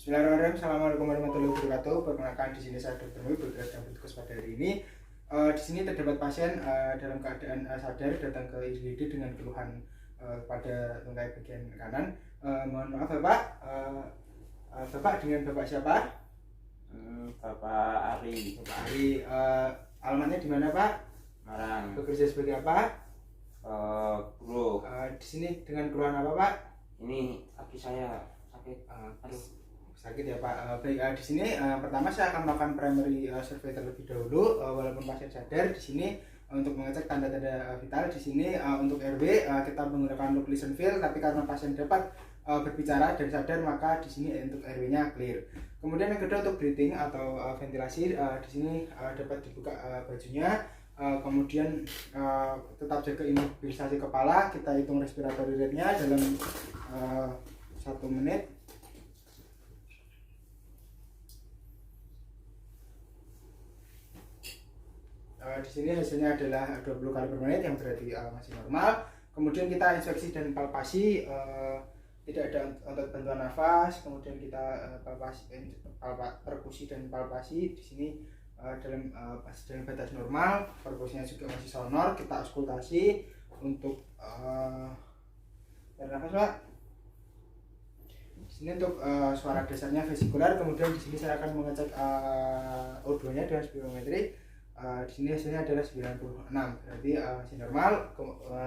Bismillahirrahmanirrahim. Assalamualaikum warahmatullahi wabarakatuh. Perkenalkan, di sini saya Dr. Mui bergerak dan bertugas pada hari ini. Di sini terdapat pasien dalam keadaan sadar datang ke IGD dengan keluhan pada tungkai bagian kanan. Mohon maaf Bapak. Bapak dengan Bapak siapa? Bapak Ari. Bapak Ari. Alamatnya di mana Pak? Marang. Bekerja sebagai apa? Guru. Di sini dengan keluhan apa Pak? Ini kaki saya sakit. Sakit ya Pak. Baik, di sini pertama saya akan melakukan primary survey terlebih dahulu, walaupun pasien sadar. Di sini untuk mengecek tanda-tanda vital. Di sini untuk RW kita menggunakan look listen feel, tapi karena pasien dapat berbicara dan sadar, maka di sini untuk RW-nya clear. Kemudian yang kedua untuk breathing atau ventilasi. Di sini dapat dibuka bajunya. Kemudian tetap jaga imobilisasi kepala. Kita hitung respiratory rate-nya dalam 1 menit. Di sini hasilnya adalah 20 kali per menit, yang berarti masih normal. Kemudian kita inspeksi dan palpasi, tidak ada otot bantuan nafas. Kemudian kita perkusi dan palpasi. Di sini dalam batas normal, perkusinya juga masih sonor. Kita auskultasi untuk nafas Pak. Di sini untuk suara dasarnya vesikular. Kemudian di sini saya akan mengecek O2-nya dengan spirometri. Di sini hasilnya adalah 96, berarti masih normal.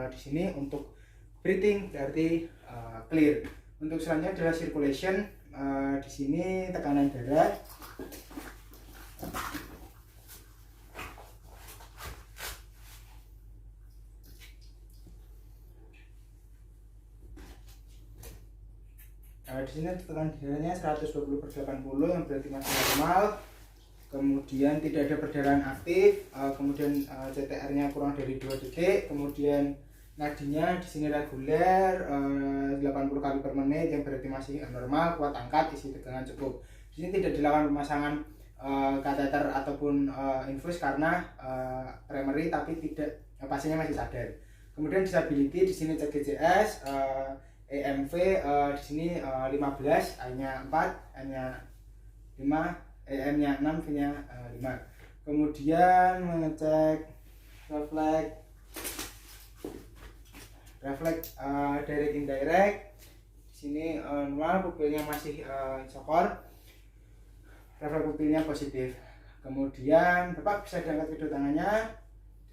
Di sini untuk breathing berarti clear. Untuk selanjutnya adalah circulation. Di sini tekanan darah. Di sini tekanan darahnya 120/80, yang berarti masih normal. Kemudian tidak ada perdarahan aktif, kemudian CTR-nya kurang dari 2 detik, kemudian nadinya di sini reguler 80 kali per menit, yang berarti masih normal, kuat angkat, isi tegangan cukup. Di sini tidak dilakukan pemasangan kateter ataupun infus karena primary, tapi tidak, pasiennya masih sadar. Kemudian disability, di sini cek GCS, EMV di sini 15, A-nya 4, N-nya 5, EM-nya 6, V-nya 5. Kemudian mengecek refleks direct indirect. Di sini normal, pupilnya masih sokor, refleks pupilnya positif. Kemudian Bapak bisa diangkat kedua tangannya,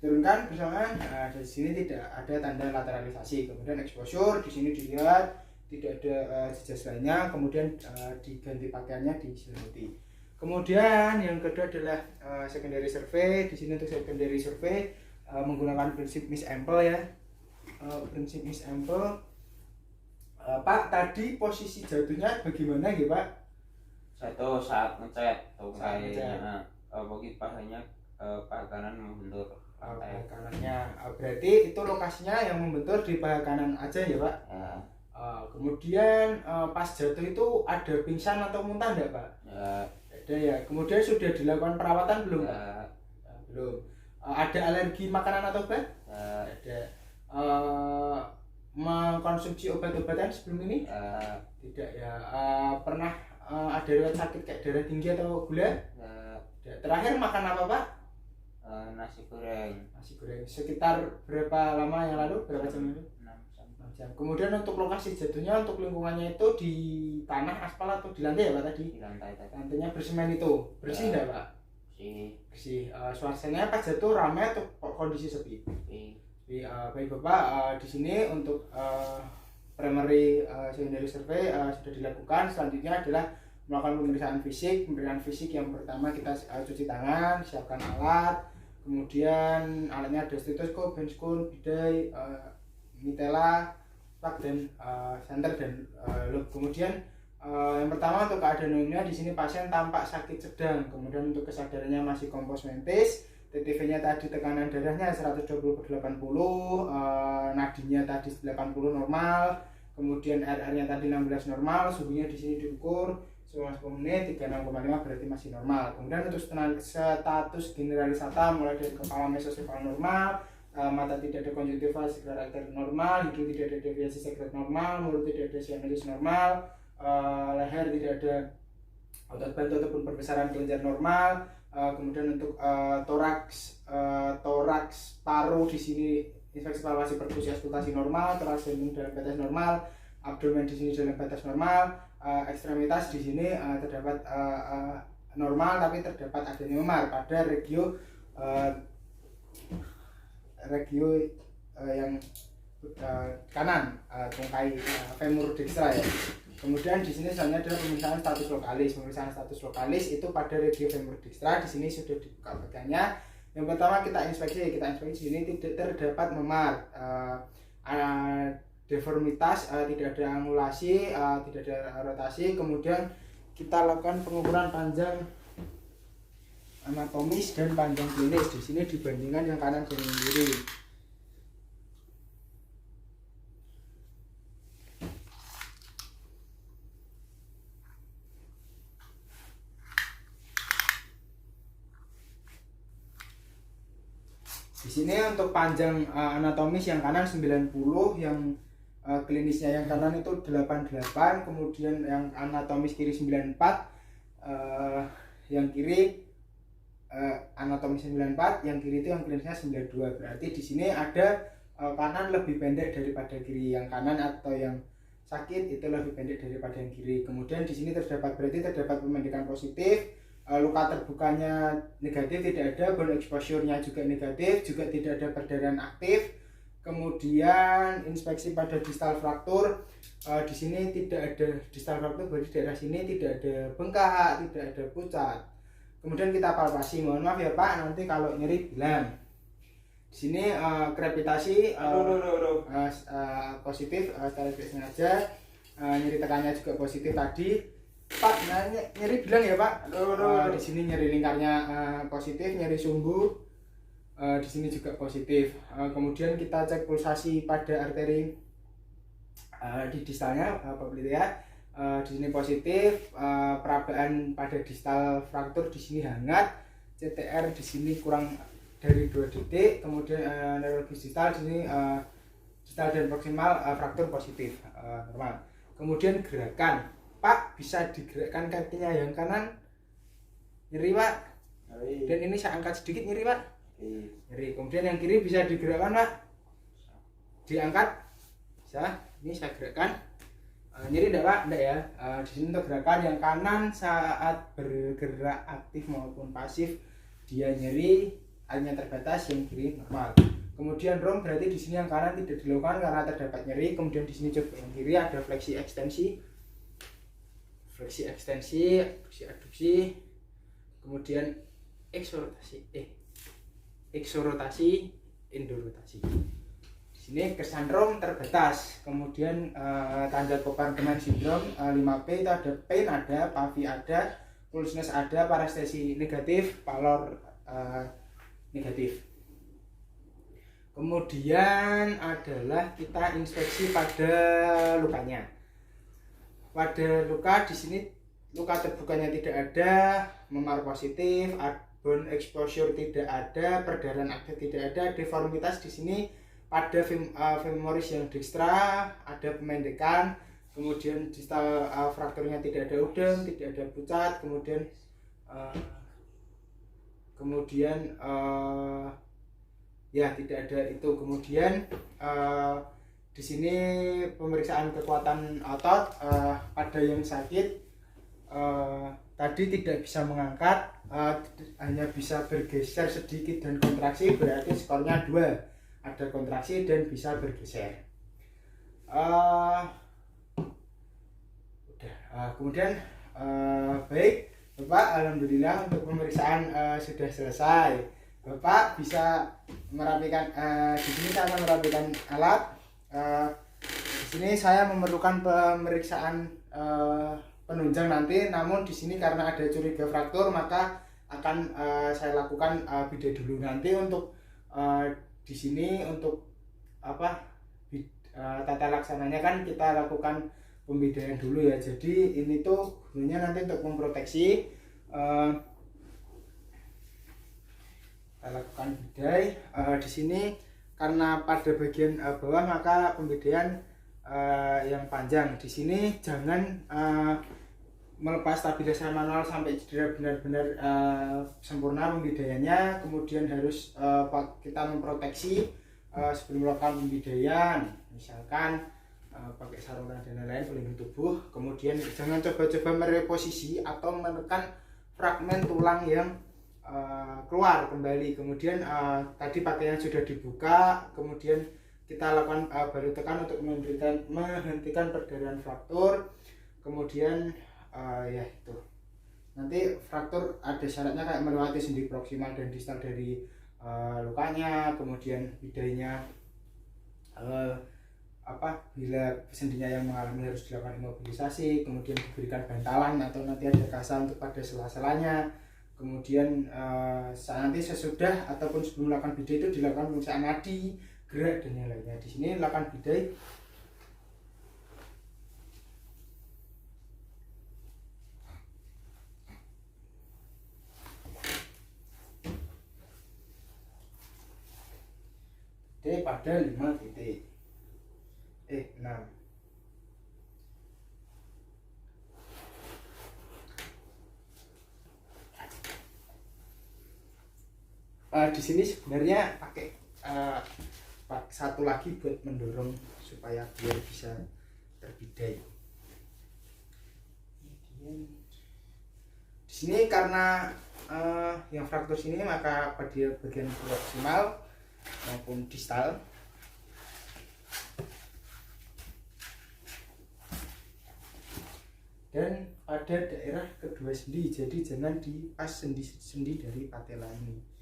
diturunkan bersamaan. Di sini tidak ada tanda lateralisasi. Kemudian exposure, di sini dilihat tidak ada jejas lainnya. Kemudian diganti pakaiannya, diselimuti. Kemudian yang kedua adalah secondary survey. Di sini untuk secondary survey menggunakan prinsip Miss Ample ya. Prinsip Miss Ample. Pak, tadi posisi jatuhnya bagaimana ya Pak? Satu saat ngecat tungkainya, bagi pahanya paha kanan membentur Paha kanannya. Berarti itu lokasinya yang membentur di paha kanan aja ya Pak? Ya. Kemudian pas jatuh itu ada pingsan atau muntah enggak Pak? Ya. Ada ya. Kemudian sudah dilakukan perawatan belum? Ya. Belum. Ada alergi makanan atau obat? Ya. Ada. Mengkonsumsi obat-obatan sebelum ini? Tidak ya. Pernah ada riwayat sakit kayak darah tinggi atau gula? Ya. Terakhir makan apa Pak? Nasi goreng. Nasi goreng. Sekitar berapa lama yang lalu? Berapa jam itu? 6 jam. Kemudian untuk lokasi jatuhnya, untuk lingkungannya itu di tanah, aspal atau di lantai ya Pak tadi? di lantai tadi. Lantainya bersemen itu. Bersih enggak Pak? Bersih. Suasananya pas jatuh ramai atau kondisi sepi? Baik Bapak, di sini untuk primary secondary survey sudah dilakukan. Selanjutnya adalah melakukan pemeriksaan fisik. Pemeriksaan fisik yang pertama kita cuci tangan, siapkan alat. Kemudian alatnya ada stetoskop, benskun, bidai, mitela, plug dan senter dan loop. Kemudian yang pertama untuk keadaan umumnya, di sini pasien tampak sakit sedang. Kemudian untuk kesadarannya masih kompos mentis. TTV-nya tadi tekanan darahnya 120/80, nadinya tadi 80 normal. Kemudian RR-nya tadi 16 normal. Suhunya di sini diukur selama 10 menit 36,5, berarti masih normal. Kemudian untuk status generalisata mulai dari kepala mesosefal normal, mata tidak ada konjungtiva sekreter normal, hidung tidak ada deviasi sekret normal, mulut tidak ada sianosis normal, leher tidak ada otot bantu ataupun perbesaran kelenjar normal. Kemudian untuk toraks paru di sini inspeksi palpasi perkusi auskultasi normal, toraks jantung dalam batas normal, abdomen di sini dalam batas normal, ekstremitas di sini terdapat normal tapi terdapat adanya memar pada regio yang kanan, tungkai femur dextra ya. Kemudian di sini selanjutnya ada pemeriksaan status lokalis. Pemeriksaan status lokalis itu pada regio femur dextra. Di sini sudah dibuka bagiannya. Yang pertama kita inspeksi di sini tidak terdapat memar, deformitas, tidak ada angulasi, tidak ada rotasi. Kemudian kita lakukan pengukuran panjang anatomis dan panjang klinis. Di sini dibandingkan yang kanan dan yang kiri. Di sini untuk panjang anatomis yang kanan 90, yang klinisnya yang kanan itu 88, kemudian yang anatomis kiri 94, yang kiri anatomis 94, yang kiri itu yang klinisnya 92. Berarti di sini ada kanan lebih pendek daripada kiri, yang kanan atau yang sakit itu lebih pendek daripada yang kiri. Kemudian di sini terdapat pemendekan positif. Luka terbukanya negatif, tidak ada, bone exposure-nya juga negatif, juga tidak ada perdarahan aktif. Kemudian inspeksi pada distal fraktur, di sini tidak ada distal fraktur, berarti daerah sini tidak ada bengkak, tidak ada pucat. Kemudian kita palpasi, mohon maaf ya Pak, nanti kalau nyeri bilang. Di sini krepitasi positif, secara tidak sengaja, nyeri tekannya juga positif tadi. Pak, nyeri bilang ya Pak. Di sini nyeri lingkarnya positif, nyeri sumbu di sini juga positif. Kemudian kita cek pulsasi pada arteri di distalnya, Bapak lihat. Di sini positif, perabaan pada distal fraktur di sini hangat, CTR di sini kurang dari 2 detik. Kemudian neurologis distal di sini distal dan proksimal fraktur positif normal. Kemudian gerakan, Pak, bisa digerakkan kakinya yang kanan, nyeri Pak, dan ini saya angkat sedikit, nyeri Pak, nyeri. Kemudian yang kiri bisa digerakkan Pak, diangkat, bisa, ini saya gerakkan, nyeri enggak Pak? Enggak ya. Di sini untuk gerakan yang kanan saat bergerak aktif maupun pasif dia nyeri, hanya terbatas, yang kiri normal. Kemudian rom berarti di sini yang kanan tidak dilakukan karena terdapat nyeri. Kemudian di sini coba yang kiri ada fleksi ekstensi, fleksi aduksi, kemudian eksorotasi, endorotasi. Di sini kesan rom terbatas. Kemudian tanda Compartment sindrom 5P itu ada pain ada, PAVI ada, pulseness ada, parestesi negatif, pallor negatif. Kemudian adalah kita inspeksi pada lukanya. Pada luka di sini luka terbukanya tidak ada, memar positif, bone exposure tidak ada, perdarahan aktif tidak ada, deformitas di sini pada femoris yang dextra ada pemendekan, kemudian distal frakturnya tidak ada udem, tidak ada pucat, kemudian ya tidak ada itu. Kemudian di sini pemeriksaan kekuatan otot pada yang sakit tadi tidak bisa mengangkat, hanya bisa bergeser sedikit dan kontraksi, berarti skornya 2, ada kontraksi dan bisa bergeser. Kemudian baik Bapak, alhamdulillah untuk pemeriksaan sudah selesai. Bapak bisa merapikan, di sini saya akan merapikan alat. Di sini saya memerlukan pemeriksaan penunjang nanti, namun di sini karena ada curiga fraktur maka akan saya lakukan bidet dulu. Nanti untuk di sini untuk tata laksananya kan kita lakukan pembedaan dulu ya. Jadi ini tuh gunanya nanti untuk memproteksi. Kita lakukan bidai di sini. Karena pada bagian bawah maka pembedaan yang panjang. Di sini jangan melepas stabilisasi manual sampai cedera benar-benar sempurna pembidayanya. Kemudian harus kita memproteksi sebelum melakukan pembidayan, misalkan pakai sarung tangan dan lain-lain pelindung tubuh. Kemudian jangan coba-coba mereposisi atau menekan fragmen tulang yang keluar kembali. Kemudian tadi pakaian sudah dibuka, kemudian kita lakukan baru tekan untuk menghentikan perdarahan fraktur. Kemudian ya itu nanti fraktur ada syaratnya kayak melewati sendi proksimal dan distal dari lukanya. Kemudian bidainya bila sendinya yang mengalami harus dilakukan imobilisasi, kemudian diberikan bantalan atau nanti ada kasa untuk pada sela-selanya. Kemudian nanti sesudah ataupun sebelum melakukan bidai itu dilakukan pemeriksaan nadi, gerak dan yang lainnya. Di sini lakukan bidai pada 5 titik 6. Di sini sebenarnya pakai satu lagi buat mendorong supaya biar bisa terbidai. Di sini karena yang fraktur sini, maka pada bagian proksimal maupun distal dan pada daerah kedua sendi, jadi jangan di pas sendi dari patella ini.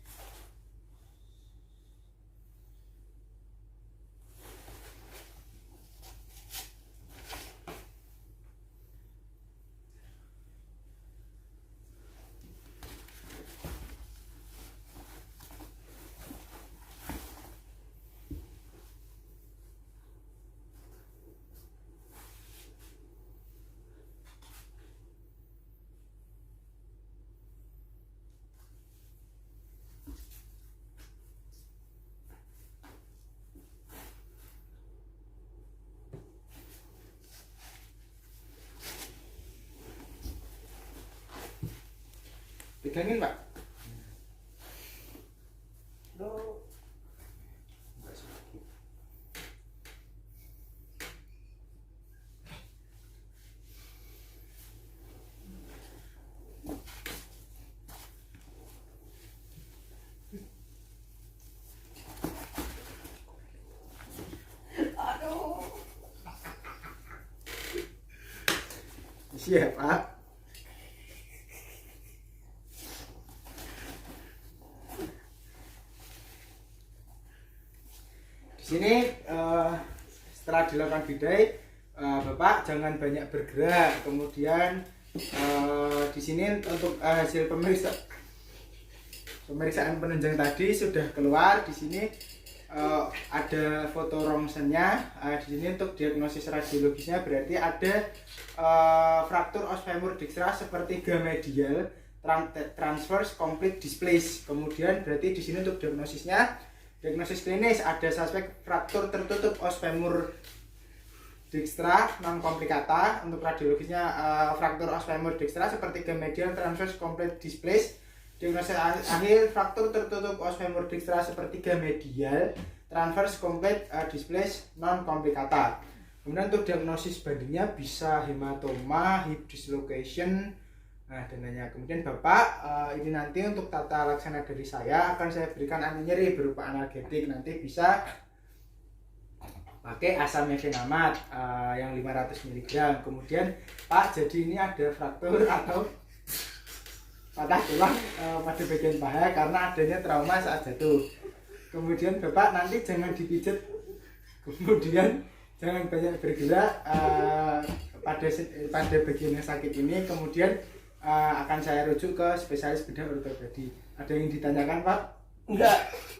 Pegangin, Pak. Aduh. Siap, Pak. Di sini setelah dilakukan bidai, Bapak jangan banyak bergerak. Kemudian di sini untuk hasil pemeriksaan penunjang tadi sudah keluar. Di sini ada foto rongsennya. Di sini untuk diagnosis radiologisnya berarti ada fraktur os femur dextra sepertiga medial transverse complete displaced. Kemudian berarti di sini untuk diagnosis klinis ada suspek fraktur tertutup os femur dextra non komplikata. Untuk radiologisnya fraktur os femur dextra sepertiga medial transverse complete displaced. Diagnosis akhir fraktur tertutup os femur dextra sepertiga medial transverse complete displaced non komplikata. Kemudian untuk diagnosis bandingnya bisa hematoma, hip dislocation, dan lainnya. Kemudian Bapak ini nanti untuk tata laksana dari saya akan saya berikan anti nyeri berupa analgetik. Nanti bisa pakai asam mefenamat yang 500 mg. Kemudian Pak, jadi ini ada fraktur atau patah tulang pada bagian paha karena adanya trauma saat jatuh. Kemudian Bapak nanti jangan dipijat, kemudian jangan banyak bergerak pada bagian yang sakit ini. Kemudian akan saya rujuk ke spesialis bedah ortopedi. Ada yang ditanyakan, Pak? Enggak.